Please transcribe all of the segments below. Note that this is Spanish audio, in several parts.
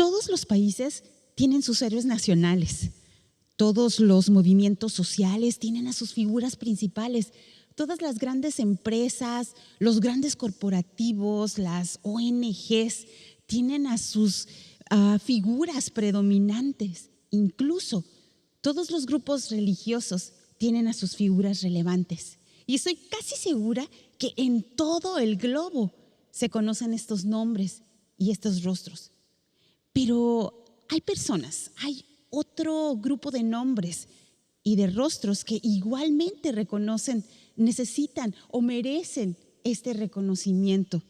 todos los países tienen sus héroes nacionales. Todos los movimientos sociales tienen a sus figuras principales. Todas las grandes empresas, los grandes corporativos, las ONGs tienen a sus figuras predominantes. Incluso todos los grupos religiosos tienen a sus figuras relevantes. Y estoy casi segura que en todo el globo se conocen estos nombres y estos rostros. Pero hay personas, hay otro grupo de nombres y de rostros que igualmente reconocen, necesitan o merecen este reconocimiento.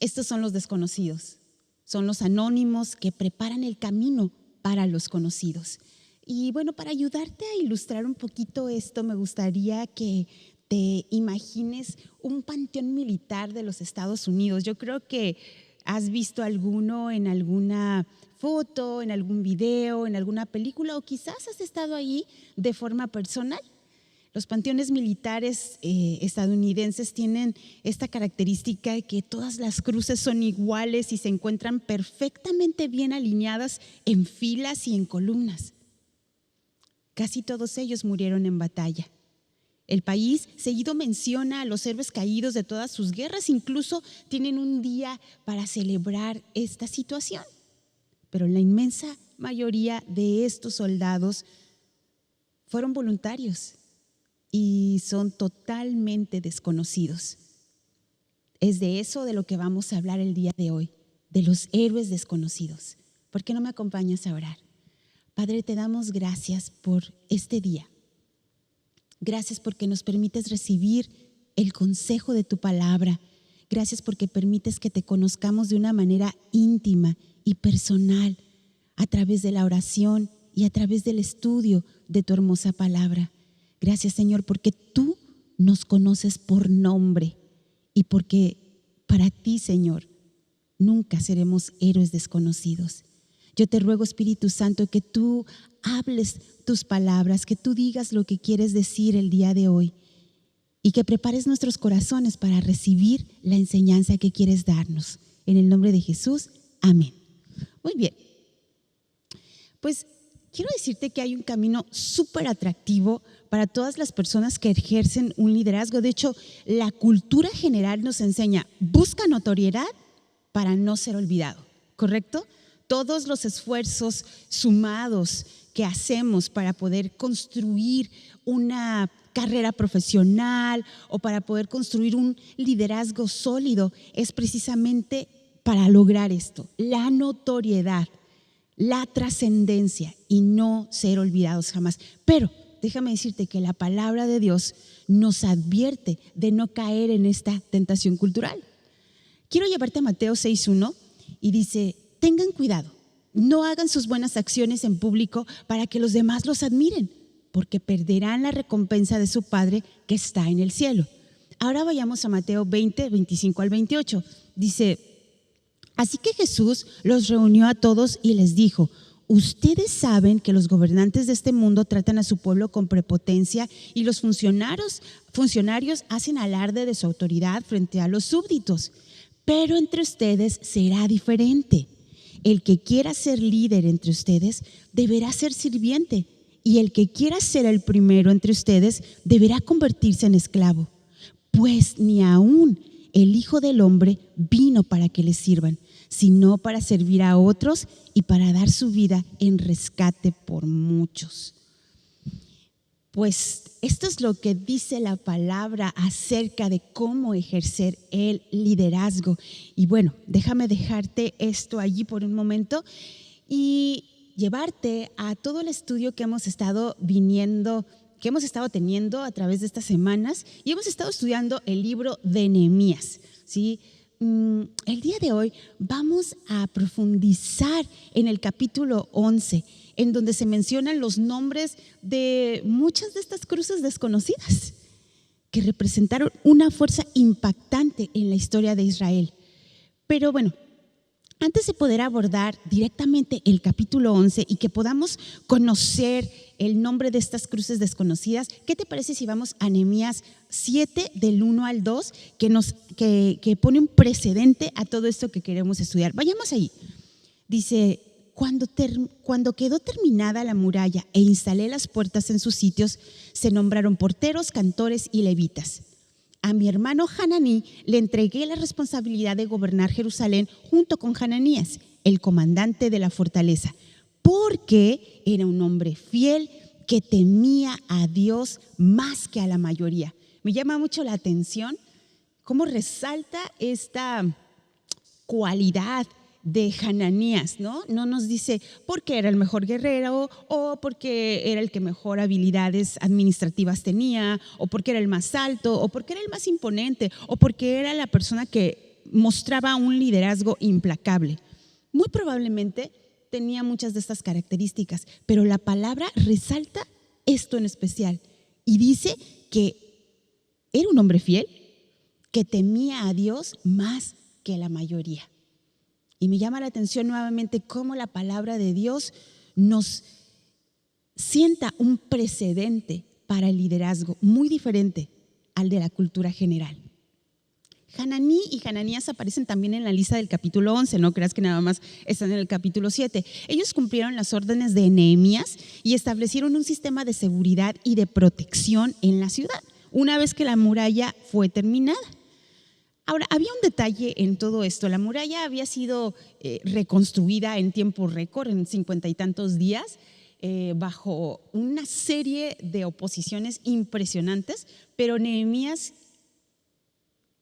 Estos son los desconocidos, son los anónimos que preparan el camino para los conocidos. Y bueno, para ayudarte a ilustrar un poquito esto, me gustaría que te imagines un panteón militar de los Estados Unidos. Yo creo que has visto alguno en alguna foto, en algún video, en alguna película, o quizás has estado ahí de forma personal. Los panteones militares estadounidenses tienen esta característica de que todas las cruces son iguales y se encuentran perfectamente bien alineadas en filas y en columnas. Casi todos ellos murieron en batalla. El país seguido menciona a los héroes caídos de todas sus guerras, incluso tienen un día para celebrar esta situación. Pero la inmensa mayoría de estos soldados fueron voluntarios y son totalmente desconocidos. Es de eso de lo que vamos a hablar el día de hoy, de los héroes desconocidos. ¿Por qué no me acompañas a orar? Padre, te damos gracias por este día. Gracias porque nos permites recibir el consejo de tu palabra. Gracias porque permites que te conozcamos de una manera íntima y personal a través de la oración y a través del estudio de tu hermosa palabra. Gracias, Señor, porque tú nos conoces por nombre y porque para ti, Señor, nunca seremos héroes desconocidos. Yo te ruego, Espíritu Santo, que tú hables tus palabras, que tú digas lo que quieres decir el día de hoy y que prepares nuestros corazones para recibir la enseñanza que quieres darnos. En el nombre de Jesús, amén. Muy bien. Pues quiero decirte que hay un camino súper atractivo para todas las personas que ejercen un liderazgo. De hecho, la cultura general nos enseña, busca notoriedad para no ser olvidado, ¿correcto? Todos los esfuerzos sumados que hacemos para poder construir una carrera profesional o para poder construir un liderazgo sólido es precisamente para lograr esto, la notoriedad, la trascendencia y no ser olvidados jamás. Pero déjame decirte que la palabra de Dios nos advierte de no caer en esta tentación cultural. Quiero llevarte a Mateo 6:1 y dice: tengan cuidado, no hagan sus buenas acciones en público para que los demás los admiren, porque perderán la recompensa de su Padre que está en el cielo. Ahora vayamos a Mateo 20, 25 al 28. Dice: así que Jesús los reunió a todos y les dijo: ustedes saben que los gobernantes de este mundo tratan a su pueblo con prepotencia y los funcionarios hacen alarde de su autoridad frente a los súbditos. Pero entre ustedes será diferente. El que quiera ser líder entre ustedes deberá ser sirviente, y el que quiera ser el primero entre ustedes deberá convertirse en esclavo. Pues ni aún el Hijo del Hombre vino para que le sirvan, sino para servir a otros y para dar su vida en rescate por muchos. Pues esto es lo que dice la palabra acerca de cómo ejercer el liderazgo. Y bueno, déjame dejarte esto allí por un momento y llevarte a todo el estudio que hemos estado teniendo a través de estas semanas, y hemos estado estudiando el libro de Nehemías, ¿sí? El día de hoy vamos a profundizar en el capítulo 11, en donde se mencionan los nombres de muchas de estas cruces desconocidas que representaron una fuerza impactante en la historia de Israel. Pero bueno, antes de poder abordar directamente el capítulo 11 y que podamos conocer el nombre de estas cruces desconocidas, ¿qué te parece si vamos a Nehemías 7 del 1 al 2 que pone un precedente a todo esto que queremos estudiar? Vayamos ahí. Dice, cuando quedó terminada la muralla e instalé las puertas en sus sitios, se nombraron porteros, cantores y levitas. A mi hermano Hananí le entregué la responsabilidad de gobernar Jerusalén junto con Hananías, el comandante de la fortaleza, porque era un hombre fiel que temía a Dios más que a la mayoría. Me llama mucho la atención cómo resalta esta cualidad de Hananías, ¿no? No nos dice porque era el mejor guerrero o porque era el que mejor habilidades administrativas tenía o porque era el más alto o porque era el más imponente o porque era la persona que mostraba un liderazgo implacable. Muy probablemente tenía muchas de estas características, pero la palabra resalta esto en especial y dice que era un hombre fiel que temía a Dios más que la mayoría. Y me llama la atención nuevamente cómo la palabra de Dios nos sienta un precedente para el liderazgo muy diferente al de la cultura general. Hananí y Hananías aparecen también en la lista del capítulo 11, no creas que nada más están en el capítulo 7. Ellos cumplieron las órdenes de Nehemías y establecieron un sistema de seguridad y de protección en la ciudad, una vez que la muralla fue terminada. Ahora, había un detalle en todo esto. La muralla había sido reconstruida en tiempo récord, en 50 y tantos días, bajo una serie de oposiciones impresionantes, pero Nehemías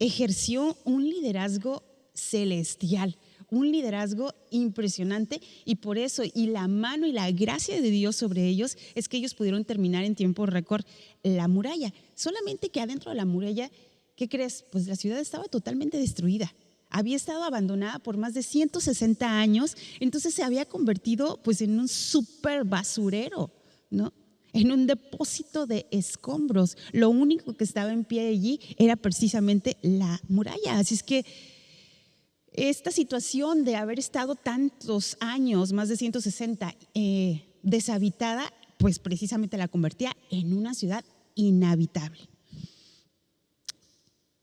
ejerció un liderazgo celestial, un liderazgo impresionante, y por eso, y la mano y la gracia de Dios sobre ellos, es que ellos pudieron terminar en tiempo récord la muralla. Solamente que adentro de la muralla, ¿qué crees? Pues la ciudad estaba totalmente destruida. Había estado abandonada por más de 160 años, entonces se había convertido pues en un súper basurero, ¿no? En un depósito de escombros. Lo único que estaba en pie allí era precisamente la muralla. Así es que esta situación de haber estado tantos años, más de 160, deshabitada, pues precisamente la convertía en una ciudad inhabitable.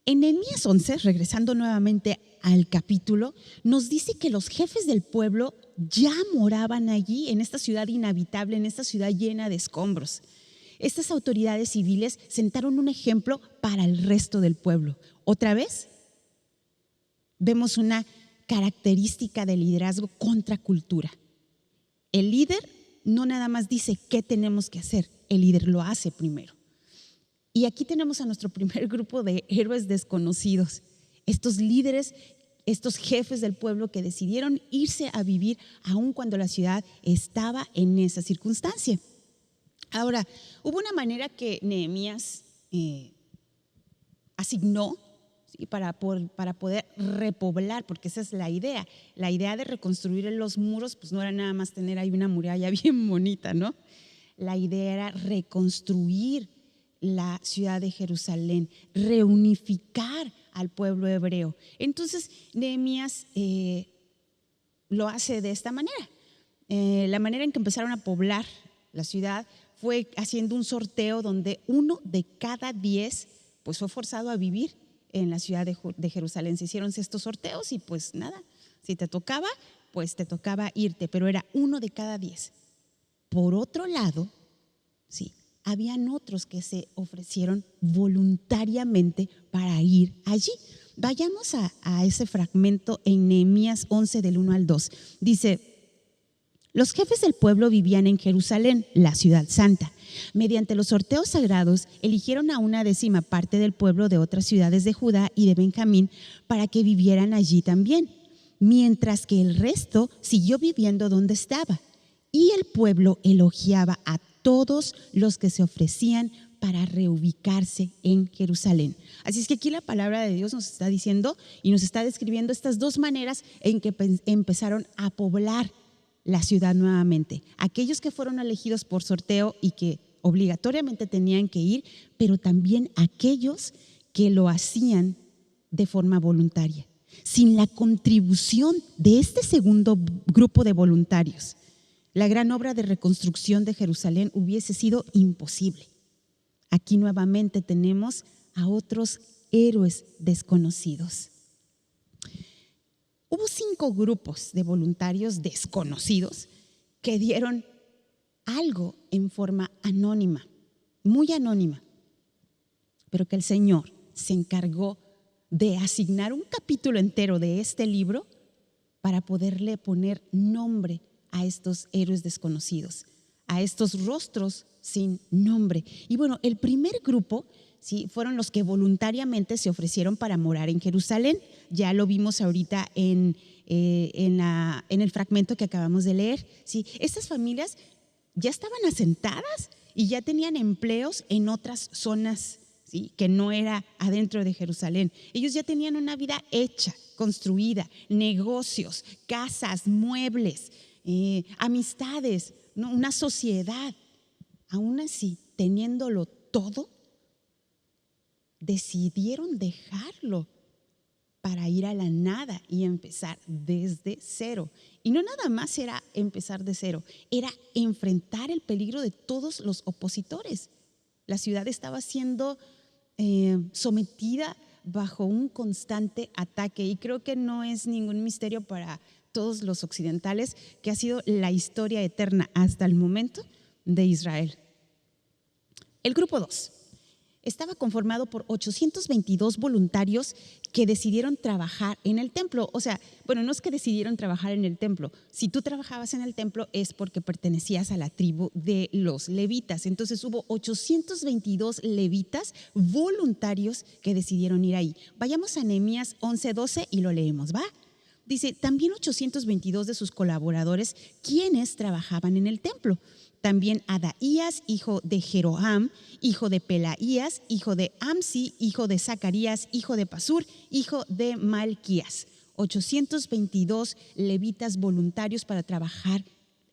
En Nehemías 11, regresando nuevamente al capítulo, nos dice que los jefes del pueblo ya moraban allí, en esta ciudad inhabitable, en esta ciudad llena de escombros. Estas autoridades civiles sentaron un ejemplo para el resto del pueblo. Otra vez, vemos una característica de liderazgo contra cultura. El líder no nada más dice qué tenemos que hacer, el líder lo hace primero. Y aquí tenemos a nuestro primer grupo de héroes desconocidos, estos líderes, estos jefes del pueblo que decidieron irse a vivir aun cuando la ciudad estaba en esa circunstancia. Ahora, hubo una manera que Nehemías asignó, ¿sí?, para poder repoblar, porque esa es la idea. La idea de reconstruir los muros, pues no era nada más tener ahí una muralla bien bonita, ¿no? La idea era reconstruir la ciudad de Jerusalén, reunificar al pueblo hebreo. Entonces Nehemías lo hace de esta manera. La manera en que empezaron a poblar la ciudad fue haciendo un sorteo donde 1 de cada 10 pues fue forzado a vivir en la ciudad de Jerusalén. Se hicieron estos sorteos y pues nada, si te tocaba, pues te tocaba irte, pero era 1 de cada 10. Por otro lado, sí, habían otros que se ofrecieron voluntariamente para ir allí. Vayamos a ese fragmento en Nehemías 11 del 1 al 2. Dice: los jefes del pueblo vivían en Jerusalén, la ciudad santa. Mediante los sorteos sagrados, eligieron a 1/10 parte del pueblo de otras ciudades de Judá y de Benjamín para que vivieran allí también, mientras que el resto siguió viviendo donde estaba. Y el pueblo elogiaba a todos los que se ofrecían para reubicarse en Jerusalén. Así es que aquí la palabra de Dios nos está diciendo y nos está describiendo estas dos maneras en que empezaron a poblar la ciudad nuevamente. Aquellos que fueron elegidos por sorteo y que obligatoriamente tenían que ir, pero también aquellos que lo hacían de forma voluntaria. Sin la contribución de este segundo grupo de voluntarios, la gran obra de reconstrucción de Jerusalén hubiese sido imposible. Aquí nuevamente tenemos a otros héroes desconocidos. Hubo 5 grupos de voluntarios desconocidos que dieron algo en forma anónima, muy anónima, pero que el Señor se encargó de asignar un capítulo entero de este libro para poderle poner nombre a estos héroes desconocidos, a estos rostros sin nombre. Y bueno, el primer grupo, ¿sí?, fueron los que voluntariamente se ofrecieron para morar en Jerusalén. Ya lo vimos ahorita en el fragmento que acabamos de leer, ¿sí? Estas familias ya estaban asentadas y ya tenían empleos en otras zonas, ¿sí?, que no era adentro de Jerusalén. Ellos ya tenían una vida hecha, construida, negocios, casas, muebles, amistades, ¿no?, una sociedad. Aún así, teniéndolo todo, decidieron dejarlo para ir a la nada y empezar desde cero. Y no nada más era empezar de cero, era enfrentar el peligro de todos los opositores. La ciudad estaba siendo sometida bajo un constante ataque, y creo que no es ningún misterio para todos los occidentales que ha sido la historia eterna hasta el momento de Israel. El grupo 2 estaba conformado por 822 voluntarios que decidieron trabajar en el templo. O sea, bueno, no es que decidieron trabajar en el templo. Si tú trabajabas en el templo es porque pertenecías a la tribu de los levitas. Entonces hubo 822 levitas voluntarios que decidieron ir ahí. Vayamos a Nehemías 11:12 y lo leemos, ¿va? Dice, también 822 de sus colaboradores quienes trabajaban en el templo. También Adaías, hijo de Jeroham, hijo de Pelaías, hijo de Amsi, hijo de Zacarías, hijo de Pasur, hijo de Malquías. 822 levitas voluntarios para trabajar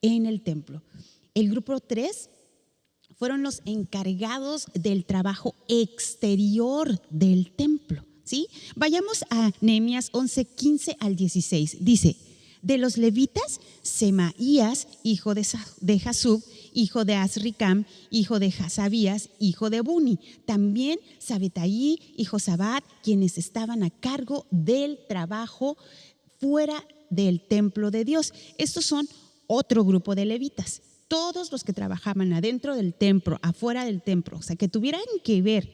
en el templo. El grupo 3 fueron los encargados del trabajo exterior del templo, ¿sí? Vayamos a Nehemías 11:15 al 16. Dice, de los levitas, Semaías, hijo de Jasub, hijo de Azricam, hijo de Hasabías, hijo de Buni. También Sabetaí y Josabat, quienes estaban a cargo del trabajo fuera del templo de Dios. Estos son otro grupo de levitas. Todos los que trabajaban adentro del templo, afuera del templo, o sea, que tuvieran que ver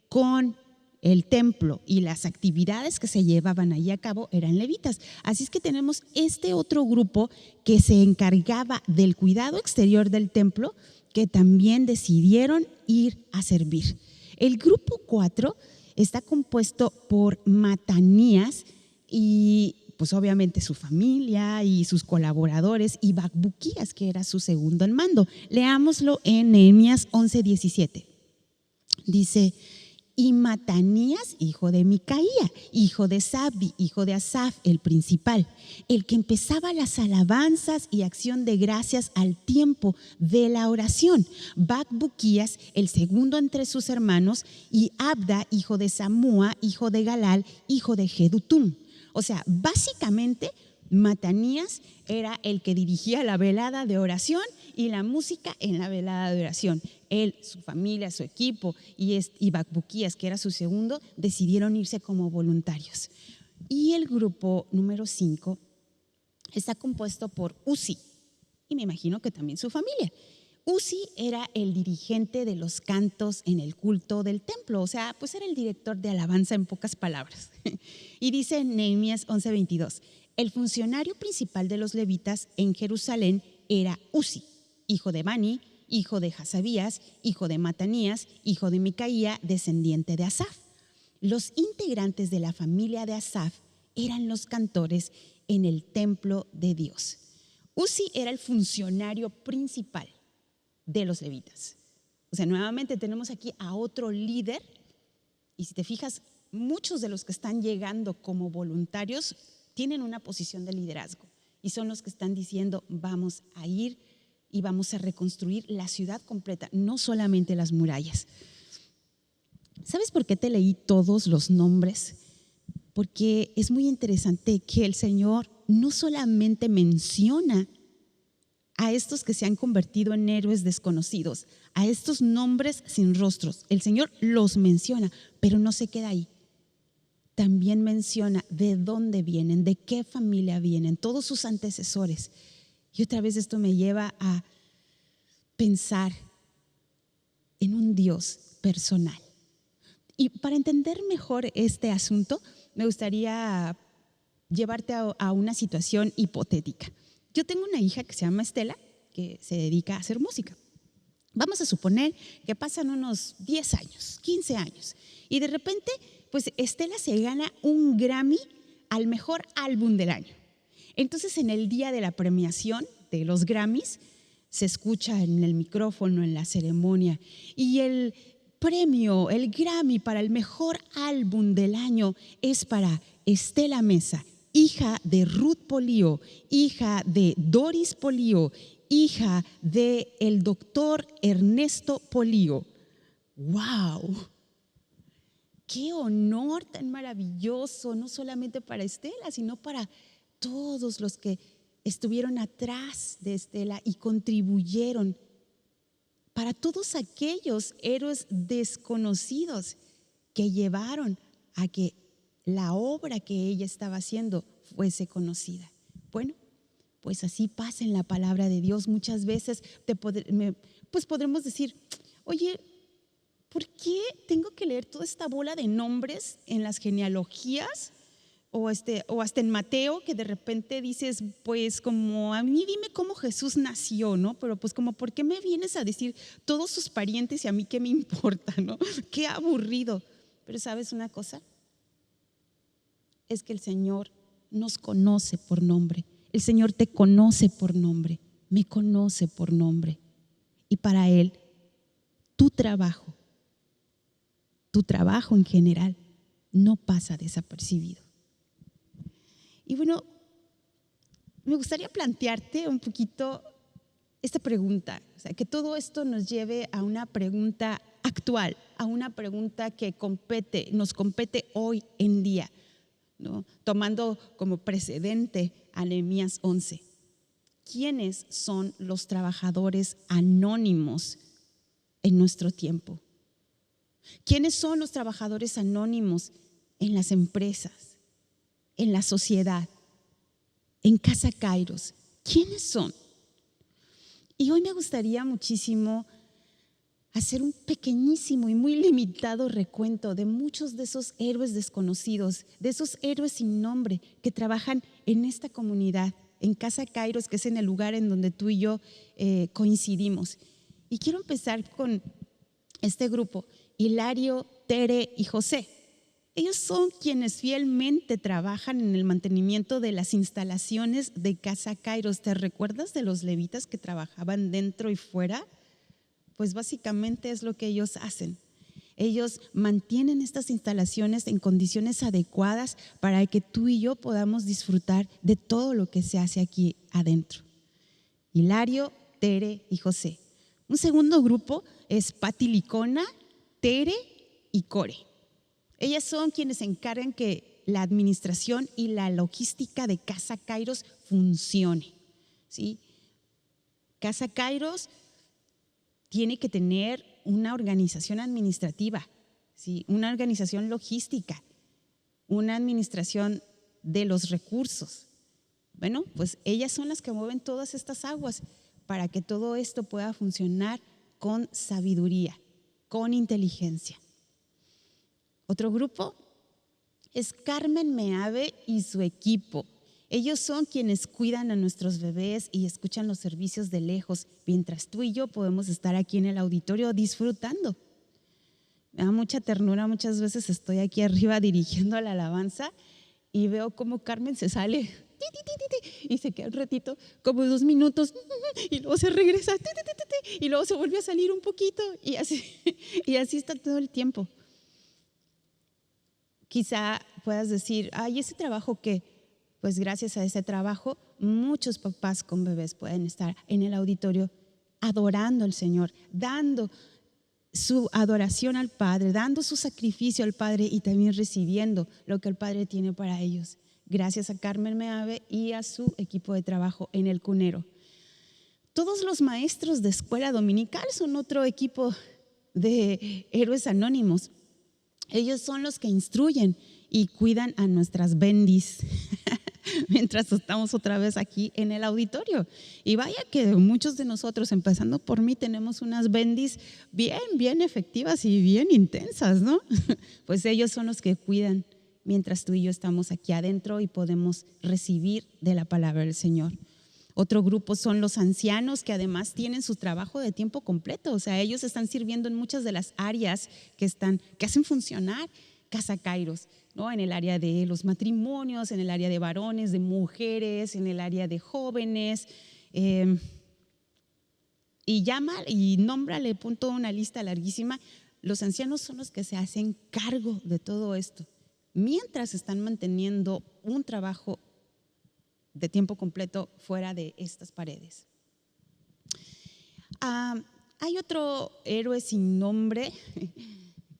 con el templo y las actividades que se llevaban allí a cabo, eran levitas. Así es que tenemos este otro grupo que se encargaba del cuidado exterior del templo, que también decidieron ir a servir. El grupo 4 está compuesto por Matanías y pues obviamente su familia y sus colaboradores, y Bacbuquías, que era su segundo en mando. Leámoslo en Nehemías 11:17. Dice, y Matanías, hijo de Micaía, hijo de Sabdi, hijo de Asaf, el principal, el que empezaba las alabanzas y acción de gracias al tiempo de la oración. Bacbuquías, el segundo entre sus hermanos, y Abda, hijo de Samúa, hijo de Galal, hijo de Jedutum. O sea, básicamente Matanías era el que dirigía la velada de oración y la música en la velada de oración. Él, su familia, su equipo y Bacbuquías, que era su segundo, decidieron irse como voluntarios. Y el grupo número 5 está compuesto por Uzi, y me imagino que también su familia. Uzi era el dirigente de los cantos en el culto del templo, o sea, pues era el director de alabanza en pocas palabras. Y dice en Nehemías 11:22, el funcionario principal de los levitas en Jerusalén era Uzi, hijo de Bani, hijo de Hasabías, hijo de Matanías, hijo de Micaía, descendiente de Asaf. Los integrantes de la familia de Asaf eran los cantores en el templo de Dios. Uzi era el funcionario principal de los levitas. O sea, nuevamente tenemos aquí a otro líder, y si te fijas, muchos de los que están llegando como voluntarios tienen una posición de liderazgo y son los que están diciendo, vamos a ir y vamos a reconstruir la ciudad completa, no solamente las murallas. ¿Sabes por qué te leí todos los nombres? Porque es muy interesante que el Señor no solamente menciona a estos que se han convertido en héroes desconocidos, a estos nombres sin rostros. El Señor los menciona, pero no se queda ahí. también menciona de dónde vienen, de qué familia vienen, todos sus antecesores. Y otra vez esto me lleva a pensar en un Dios personal. Y para entender mejor este asunto, me gustaría llevarte a una situación hipotética. Yo tengo una hija que se llama Estela, que se dedica a hacer música. Vamos a suponer que pasan unos 10 años, 15 años, y de repente, pues Estela se gana un Grammy al mejor álbum del año. Entonces, en el día de la premiación de los Grammys, se escucha en el micrófono, en la ceremonia, y el premio, el Grammy para el mejor álbum del año es para Estela Mesa, hija de Ruth Polío, hija de Doris Polío, hija del doctor Ernesto Polío. ¡Wow! ¡Qué honor tan maravilloso! No solamente para Estela, sino para todos los que estuvieron atrás de Estela y contribuyeron, para todos aquellos héroes desconocidos que llevaron a que la obra que ella estaba haciendo fuese conocida. Bueno, pues así pasa en la palabra de Dios. Muchas veces pues podremos decir, oye, ¿por qué tengo que leer toda esta bola de nombres en las genealogías? O hasta en Mateo, que de repente dices, pues como a mí dime cómo Jesús nació, ¿no? Pero pues como, ¿por qué me vienes a decir todos sus parientes y a mí qué me importa, ¿no? Qué aburrido. Pero ¿sabes una cosa? Es que el Señor nos conoce por nombre. El Señor te conoce por nombre, me conoce por nombre. Y para Él, tu trabajo en general, no pasa desapercibido. Y bueno, me gustaría plantearte un poquito esta pregunta, o sea, que todo esto nos lleve a una pregunta actual, a una pregunta que nos compete hoy en día, ¿no? Tomando como precedente a Nehemías 11. ¿Quiénes son los trabajadores anónimos en nuestro tiempo? ¿Quiénes son los trabajadores anónimos en las empresas, en la sociedad, en Casa Kairos? ¿Quiénes son? Y hoy me gustaría muchísimo hacer un pequeñísimo y muy limitado recuento de muchos de esos héroes desconocidos, de esos héroes sin nombre que trabajan en esta comunidad, en Casa Kairos, que es en el lugar en donde tú y yo coincidimos. Y quiero empezar con este grupo: Hilario, Tere y José. Ellos son quienes fielmente trabajan en el mantenimiento de las instalaciones de Casa Kairos. ¿Te recuerdas de los levitas que trabajaban dentro y fuera? Pues básicamente es lo que ellos hacen. Ellos mantienen estas instalaciones en condiciones adecuadas para que tú y yo podamos disfrutar de todo lo que se hace aquí adentro. Hilario, Tere y José. Un segundo grupo es Pati Licona, Tere y Core. Ellas son quienes se encargan que la administración y la logística de Casa Kairos funcione, ¿sí? Casa Kairos tiene que tener una organización administrativa, ¿sí? Una organización logística, una administración de los recursos. Bueno, pues ellas son las que mueven todas estas aguas para que todo esto pueda funcionar con sabiduría, con inteligencia. Otro grupo es Carmen Meave y su equipo. Ellos son quienes cuidan a nuestros bebés y escuchan los servicios de lejos, mientras tú y yo podemos estar aquí en el auditorio disfrutando. Me da mucha ternura, muchas veces estoy aquí arriba dirigiendo la alabanza y veo cómo Carmen se sale y se queda un ratito, como 2 minutos, y luego se regresa y luego se vuelve a salir un poquito y así está todo el tiempo. Quizá puedas decir, ay, ¿ese trabajo qué? Pues gracias a ese trabajo, muchos papás con bebés pueden estar en el auditorio adorando al Señor, dando su adoración al Padre, dando su sacrificio al Padre y también recibiendo lo que el Padre tiene para ellos. Gracias a Carmen Meave y a su equipo de trabajo en el Cunero. Todos los maestros de escuela dominical son otro equipo de héroes anónimos. Ellos son los que instruyen y cuidan a nuestras bendis mientras estamos otra vez aquí en el auditorio. Y vaya que muchos de nosotros, empezando por mí, tenemos unas bendis bien efectivas y bien intensas, ¿no? Pues ellos son los que cuidan mientras tú y yo estamos aquí adentro y podemos recibir de la palabra del Señor. Otro grupo son los ancianos, que además tienen su trabajo de tiempo completo. O sea, ellos están sirviendo en muchas de las áreas que hacen funcionar Casa Kairos, ¿no? En el área de los matrimonios, en el área de varones, de mujeres, en el área de jóvenes. Y nómbrale, punto una lista larguísima. Los ancianos son los que se hacen cargo de todo esto, mientras están manteniendo un trabajo de tiempo completo fuera de estas paredes. Hay otro héroe sin nombre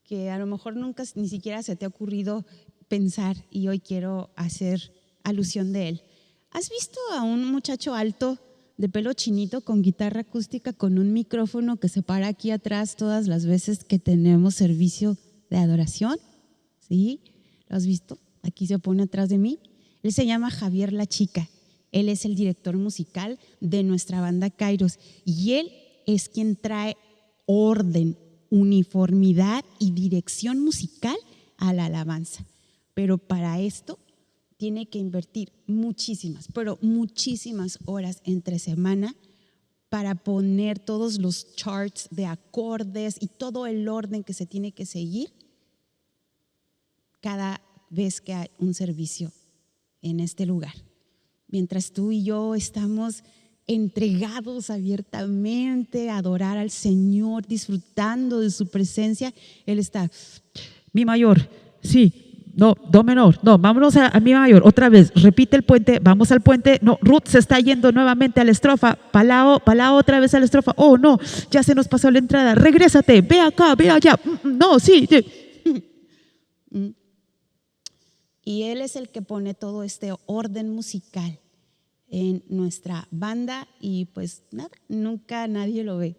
que a lo mejor nunca ni siquiera se te ha ocurrido pensar, y hoy quiero hacer alusión de él. ¿Has visto a un muchacho alto de pelo chinito con guitarra acústica con un micrófono que se para aquí atrás todas las veces que tenemos servicio de adoración? ¿Sí? ¿Lo has visto? Aquí se pone atrás de mí. Él se llama Javier La Chica. Él es el director musical de nuestra banda Kairos y él es quien trae orden, uniformidad y dirección musical a la alabanza. Pero para esto tiene que invertir muchísimas horas entre semana para poner todos los charts de acordes y todo el orden que se tiene que seguir cada vez que hay un servicio en este lugar. Mientras tú y yo estamos entregados abiertamente a adorar al Señor, disfrutando de su presencia, Él está: Mi mayor, sí, no, do menor, no, vámonos a mi mayor, otra vez, repite el puente, vamos al puente, no, Ruth se está yendo nuevamente a la estrofa, palao otra vez a la estrofa, oh no, ya se nos pasó la entrada, regrésate, ve acá, ve allá, no, sí. Y Él es el que pone todo este orden musical en nuestra banda y pues nada, nunca nadie lo ve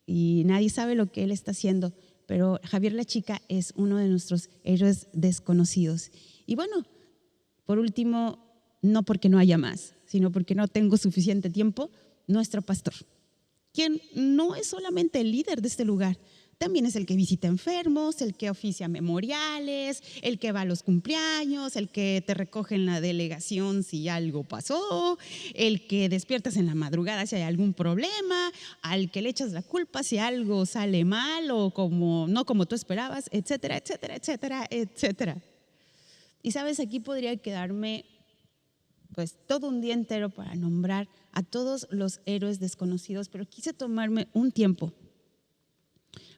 y nadie sabe lo que Él está haciendo, pero Javier La Chica es uno de nuestros héroes desconocidos. Y bueno, por último, no porque no haya más, sino porque no tengo suficiente tiempo, nuestro pastor, quien no es solamente el líder de este lugar, también es el que visita enfermos, el que oficia memoriales, el que va a los cumpleaños, el que te recoge en la delegación si algo pasó, el que despiertas en la madrugada si hay algún problema, al que le echas la culpa si algo sale mal o no como tú esperabas, etcétera, etcétera, etcétera, etcétera. Y sabes, aquí podría quedarme pues todo un día entero para nombrar a todos los héroes desconocidos, pero quise tomarme un tiempo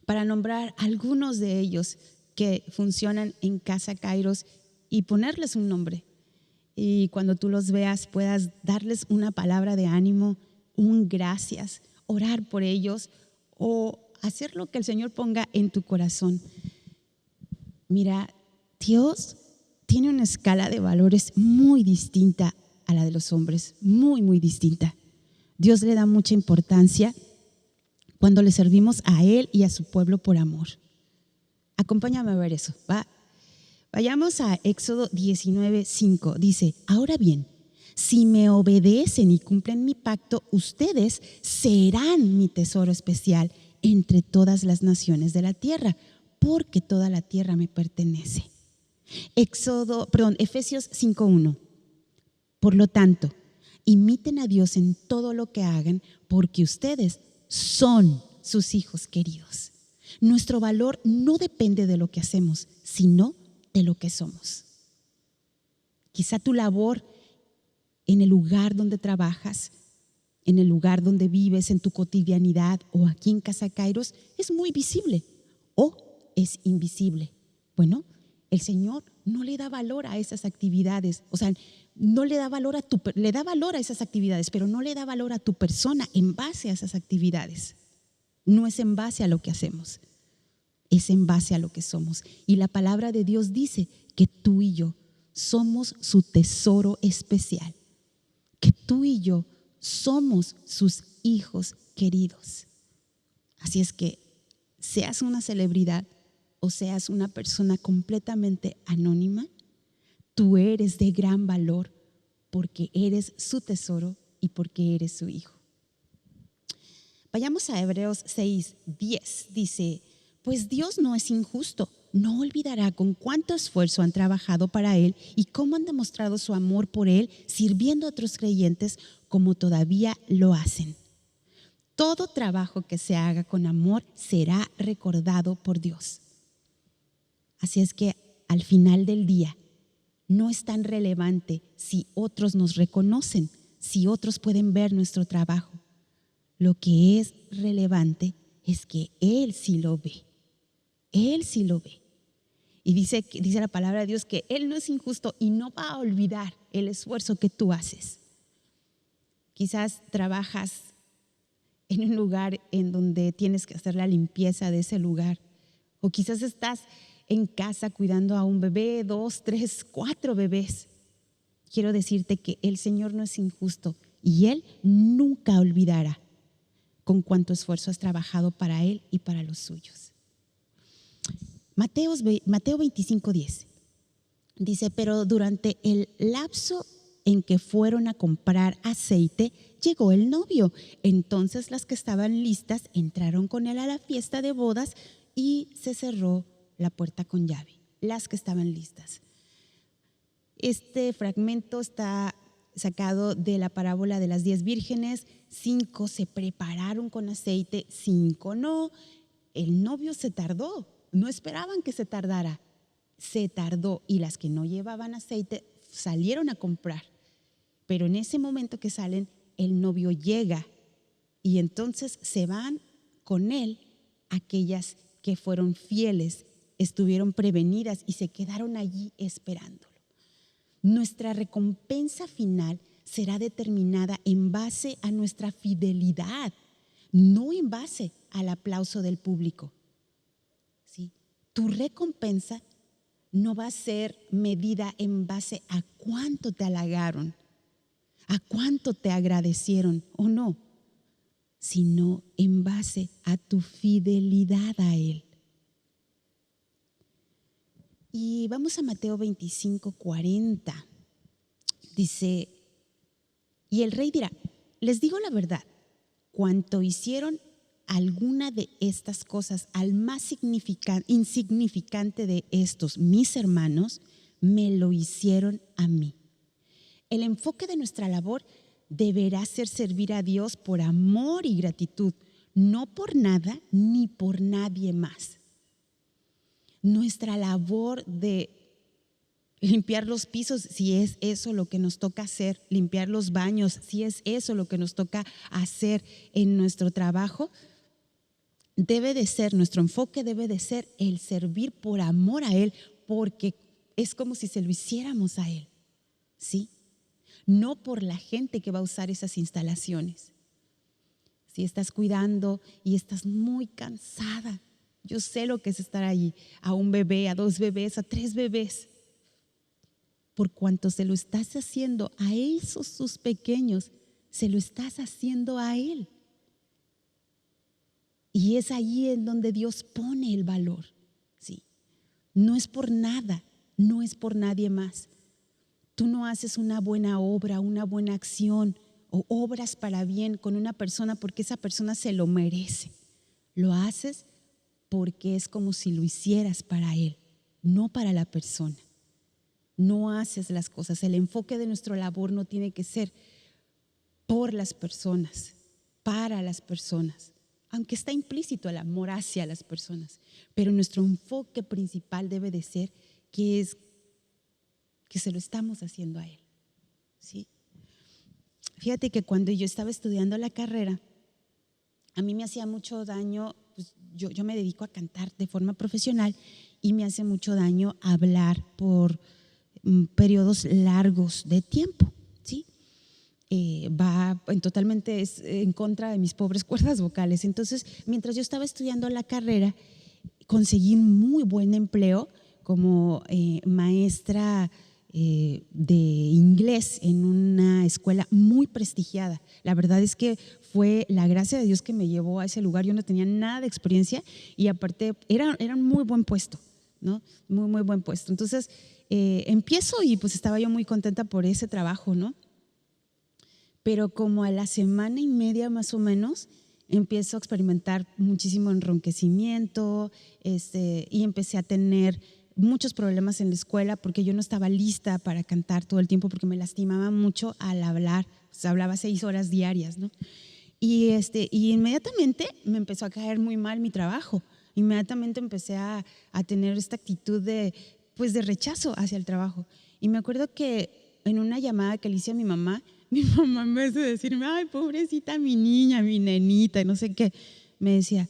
para nombrar algunos de ellos que funcionan en Casa Kairos y ponerles un nombre. Y cuando tú los veas puedas darles una palabra de ánimo, un gracias, orar por ellos o hacer lo que el Señor ponga en tu corazón. Mira, Dios tiene una escala de valores muy distinta a la de los hombres, muy distinta. Dios le da mucha importancia cuando le servimos a Él y a su pueblo por amor. Acompáñame a ver eso, ¿va? Vayamos a Éxodo 19:5. Dice: ahora bien, si me obedecen y cumplen mi pacto, ustedes serán mi tesoro especial entre todas las naciones de la tierra, porque toda la tierra me pertenece. Efesios 5:1. Por lo tanto, imiten a Dios en todo lo que hagan, porque ustedes son sus hijos queridos. Nuestro valor no depende de lo que hacemos, sino de lo que somos. Quizá tu labor en el lugar donde trabajas, en el lugar donde vives, en tu cotidianidad o aquí en Casa Kairos es muy visible o es invisible. Bueno, el Señor no le da valor a esas actividades, o sea, no le da valor le da valor a esas actividades, pero no le da valor a tu persona en base a esas actividades. No es en base a lo que hacemos, es en base a lo que somos. Y la palabra de Dios dice que tú y yo somos su tesoro especial, que tú y yo somos sus hijos queridos. Así es que seas una celebridad o seas una persona completamente anónima, Tú eres de gran valor porque eres su tesoro y porque eres su hijo. Vayamos a Hebreos 6:10. Dice, pues Dios no es injusto, no olvidará con cuánto esfuerzo han trabajado para Él y cómo han demostrado su amor por Él, sirviendo a otros creyentes como todavía lo hacen. Todo trabajo que se haga con amor será recordado por Dios. Así es que al final del día no es tan relevante si otros nos reconocen, si otros pueden ver nuestro trabajo. Lo que es relevante es que Él sí lo ve. Él sí lo ve. Y dice la palabra de Dios que Él no es injusto y no va a olvidar el esfuerzo que tú haces. Quizás trabajas en un lugar en donde tienes que hacer la limpieza de ese lugar. O quizás estás en casa cuidando a un bebé, 2, 3, 4 bebés. Quiero decirte que el Señor no es injusto y Él nunca olvidará con cuánto esfuerzo has trabajado para Él y para los suyos. Mateo 25:10 dice, pero durante el lapso en que fueron a comprar aceite, llegó el novio. Entonces las que estaban listas entraron con él a la fiesta de bodas y se cerró la puerta con llave. Las que estaban listas. Este fragmento está sacado de la parábola de las 10 vírgenes. 5 se prepararon con aceite, 5 no. El novio se tardó, no esperaban que se tardara. Se tardó y las que no llevaban aceite salieron a comprar. Pero en ese momento que salen, el novio llega y entonces se van con él aquellas que fueron fieles, estuvieron prevenidas y se quedaron allí esperándolo. Nuestra recompensa final será determinada en base a nuestra fidelidad, no en base al aplauso del público. ¿Sí? Tu recompensa no va a ser medida en base a cuánto te halagaron, a cuánto te agradecieron o no, sino en base a tu fidelidad a Él. Y vamos a Mateo 25:40. Dice, y el rey dirá, les digo la verdad, cuanto hicieron alguna de estas cosas al más insignificante de estos mis hermanos, me lo hicieron a mí. El enfoque de nuestra labor deberá ser servir a Dios por amor y gratitud, no por nada ni por nadie más. Nuestra labor de limpiar los pisos, si es eso lo que nos toca hacer, limpiar los baños, si es eso lo que nos toca hacer en nuestro trabajo, debe de ser, nuestro enfoque debe de ser el servir por amor a Él, porque es como si se lo hiciéramos a Él, ¿sí? No por la gente que va a usar esas instalaciones. Si estás cuidando y estás muy cansada, yo sé lo que es estar allí, a un bebé, a 2 bebés, a 3 bebés. Por cuanto se lo estás haciendo a esos sus pequeños, se lo estás haciendo a Él. Y es allí en donde Dios pone el valor, ¿sí? No es por nada, no es por nadie más. Tú no haces una buena obra, una buena acción o obras para bien con una persona porque esa persona se lo merece. Lo haces porque es como si lo hicieras para Él, no para la persona. No haces las cosas. El enfoque de nuestra labor no tiene que ser por las personas, para las personas, aunque está implícito el amor hacia las personas, pero nuestro enfoque principal debe de ser que se lo estamos haciendo a Él, ¿sí? Fíjate que cuando yo estaba estudiando la carrera, a mí me hacía mucho daño, pues yo me dedico a cantar de forma profesional y me hace mucho daño hablar por periodos largos de tiempo, ¿sí? Va totalmente en contra de mis pobres cuerdas vocales. Entonces, mientras yo estaba estudiando la carrera, conseguí un muy buen empleo como maestra de inglés en una escuela muy prestigiada. La verdad es que fue la gracia de Dios que me llevó a ese lugar. Yo no tenía nada de experiencia y aparte era un muy buen puesto, ¿no? Muy, muy buen puesto. Entonces, empiezo y pues estaba yo muy contenta por ese trabajo, ¿no? Pero como a la semana y media más o menos, empiezo a experimentar muchísimo enronquecimiento, y empecé a tener muchos problemas en la escuela porque yo no estaba lista para cantar todo el tiempo porque me lastimaba mucho al hablar. Pues hablaba 6 horas diarias, ¿no? Y inmediatamente me empezó a caer muy mal mi trabajo. Inmediatamente empecé a tener esta actitud pues de rechazo hacia el trabajo. Y me acuerdo que en una llamada que le hice a mi mamá en vez de decirme, ay, pobrecita mi niña, mi nenita, y no sé qué, me decía,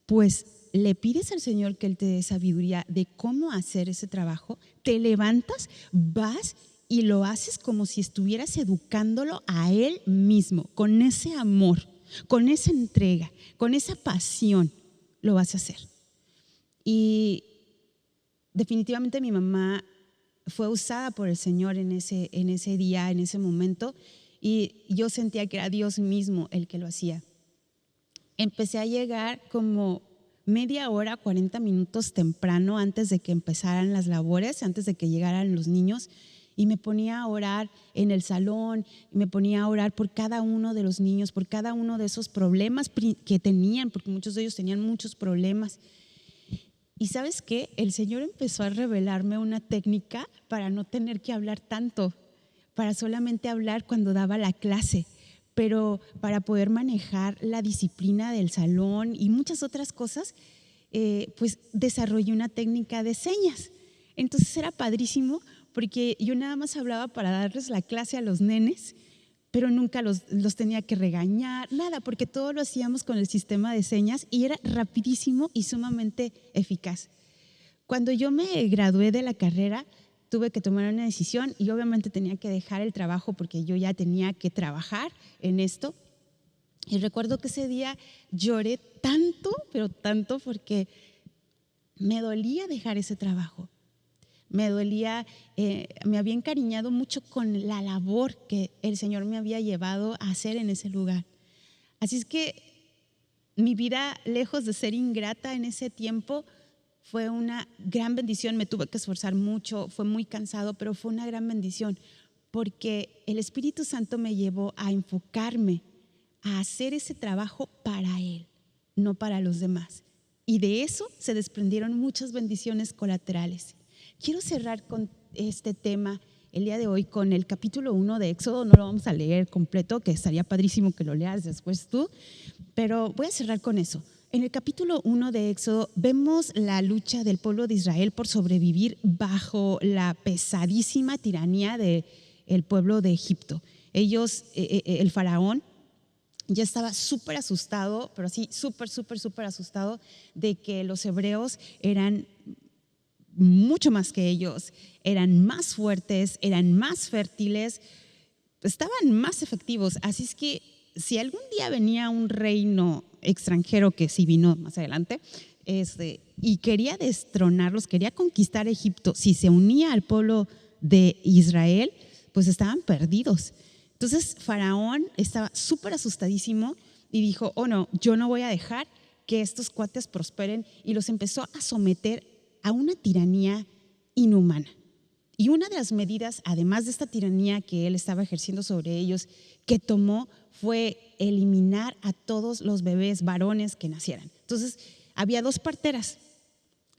pues le pides al Señor que Él te dé sabiduría de cómo hacer ese trabajo, te levantas, vas y lo haces como si estuvieras educándolo a Él mismo, con ese amor, con esa entrega, con esa pasión, lo vas a hacer. Y definitivamente mi mamá fue usada por el Señor en ese día, en ese momento, y yo sentía que era Dios mismo el que lo hacía. Empecé a llegar como media hora, 40 minutos temprano antes de que empezaran las labores, antes de que llegaran los niños, y me ponía a orar en el salón, y me ponía a orar por cada uno de los niños, por cada uno de esos problemas que tenían, porque muchos de ellos tenían muchos problemas. Y ¿sabes qué? El Señor empezó a revelarme una técnica para no tener que hablar tanto, para solamente hablar cuando daba la clase, pero para poder manejar la disciplina del salón y muchas otras cosas, pues desarrollé una técnica de señas. Entonces era padrísimo porque yo nada más hablaba para darles la clase a los nenes, pero nunca los tenía que regañar, nada, porque todo lo hacíamos con el sistema de señas y era rapidísimo y sumamente eficaz. Cuando yo me gradué de la carrera, tuve que tomar una decisión y obviamente tenía que dejar el trabajo porque yo ya tenía que trabajar en esto. Y recuerdo que ese día lloré tanto, pero tanto, porque me dolía dejar ese trabajo. Me dolía, me había encariñado mucho con la labor que el Señor me había llevado a hacer en ese lugar. Así es que mi vida, lejos de ser ingrata en ese tiempo, fue una gran bendición. Me tuve que esforzar mucho, fue muy cansado, pero fue una gran bendición porque el Espíritu Santo me llevó a enfocarme a hacer ese trabajo para Él, no para los demás. Y de eso se desprendieron muchas bendiciones colaterales. Quiero cerrar con este tema el día de hoy con el capítulo 1 de Éxodo. No lo vamos a leer completo, que estaría padrísimo que lo leas después tú, pero voy a cerrar con eso. En el capítulo 1 de Éxodo vemos la lucha del pueblo de Israel por sobrevivir bajo la pesadísima tiranía del pueblo de Egipto. Ellos, el faraón, ya estaba súper asustado, pero así súper asustado de que los hebreos eran mucho más que ellos, eran más fuertes, eran más fértiles, estaban más efectivos. Así es que si algún día venía un reino extranjero, que sí vino más adelante, y quería destronarlos, quería conquistar Egipto, si se unía al pueblo de Israel, pues estaban perdidos. Entonces Faraón estaba súper asustadísimo y dijo, oh no, yo no voy a dejar que estos cuates prosperen, y los empezó a someter a una tiranía inhumana. Y una de las medidas, además de esta tiranía que él estaba ejerciendo sobre ellos, que tomó fue eliminar a todos los bebés varones que nacieran. Entonces, había 2 parteras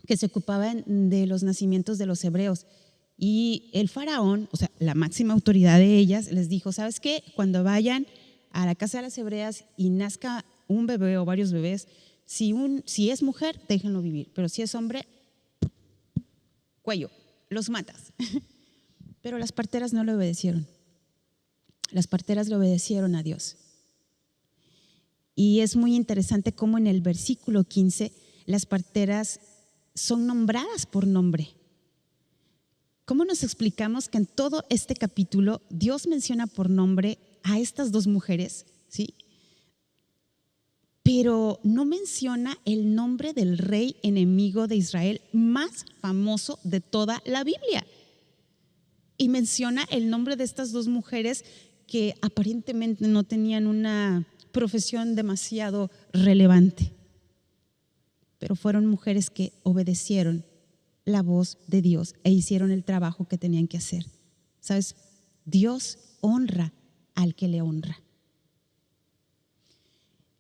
que se ocupaban de los nacimientos de los hebreos. Y el faraón, o sea, la máxima autoridad de ellas, les dijo, ¿sabes qué? Cuando vayan a la casa de las hebreas y nazca un bebé o varios bebés, si es mujer, déjenlo vivir, pero si es hombre, cuello, los matas. Pero las parteras no le obedecieron. Las parteras le obedecieron a Dios. Y es muy interesante cómo en el versículo 15 las parteras son nombradas por nombre. ¿Cómo nos explicamos que en todo este capítulo Dios menciona por nombre a estas 2 mujeres, ¿sí? Pero no menciona el nombre del rey enemigo de Israel más famoso de toda la Biblia? Y menciona el nombre de estas 2 mujeres que aparentemente no tenían una profesión demasiado relevante, pero fueron mujeres que obedecieron la voz de Dios e hicieron el trabajo que tenían que hacer. ¿Sabes? Dios honra al que le honra.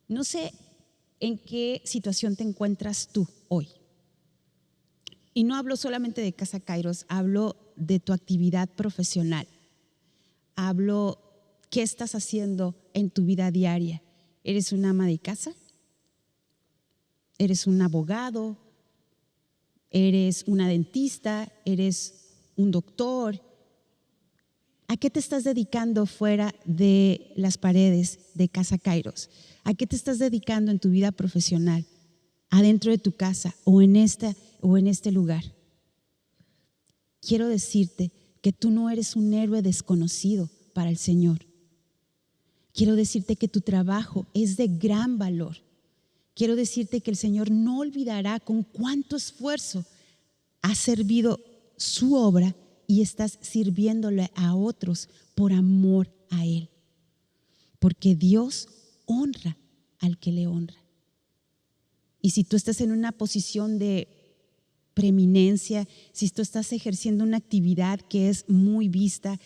No sé en qué situación te encuentras tú hoy. Y no hablo solamente de Casa Kairos, hablo de tu actividad profesional. Hablo qué estás haciendo en tu vida diaria. ¿Eres una ama de casa? ¿Eres un abogado? ¿Eres una dentista? ¿Eres un doctor? ¿A qué te estás dedicando fuera de las paredes de Casa Kairos? ¿A qué te estás dedicando en tu vida profesional? ¿Adentro de tu casa o en este lugar? Quiero decirte que tú no eres un héroe desconocido para el Señor. Quiero decirte que tu trabajo es de gran valor. Quiero decirte que el Señor no olvidará con cuánto esfuerzo has servido su obra y estás sirviéndole a otros por amor a Él. Porque Dios honra al que le honra. Y si tú estás en una posición de preeminencia, si tú estás ejerciendo una actividad que es muy vista,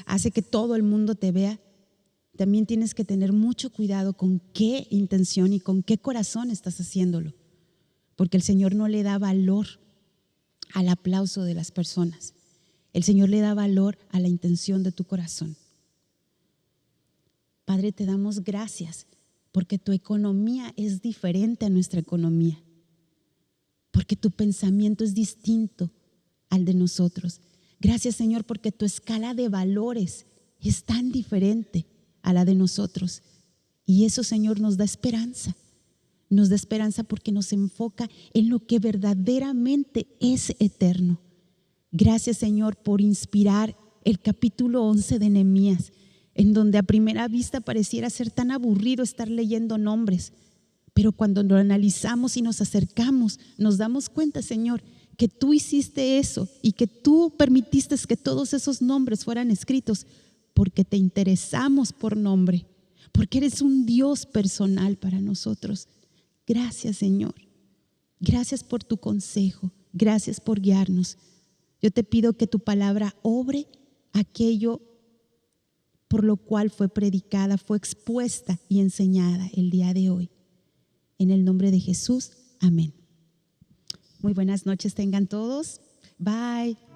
hace que todo el mundo te vea, también tienes que tener mucho cuidado con qué intención y con qué corazón estás haciéndolo, porque el Señor no le da valor al aplauso de las personas. El Señor le da valor a la intención de tu corazón. Padre, te damos gracias porque tu economía es diferente a nuestra economía, porque tu pensamiento es distinto al de nosotros. Gracias, Señor, porque tu escala de valores es tan diferente a la de nosotros. Y eso, Señor, nos da esperanza. Nos da esperanza porque nos enfoca en lo que verdaderamente es eterno. Gracias, Señor, por inspirar el capítulo 11 de Nehemías, en donde a primera vista pareciera ser tan aburrido estar leyendo nombres. Pero cuando lo analizamos y nos acercamos, nos damos cuenta, Señor, que tú hiciste eso y que tú permitiste que todos esos nombres fueran escritos porque te interesamos por nombre, porque eres un Dios personal para nosotros. Gracias, Señor. Gracias por tu consejo. Gracias por guiarnos. Yo te pido que tu palabra obre aquello por lo cual fue predicada, fue expuesta y enseñada el día de hoy. En el nombre de Jesús, amén. Muy buenas noches tengan todos. Bye.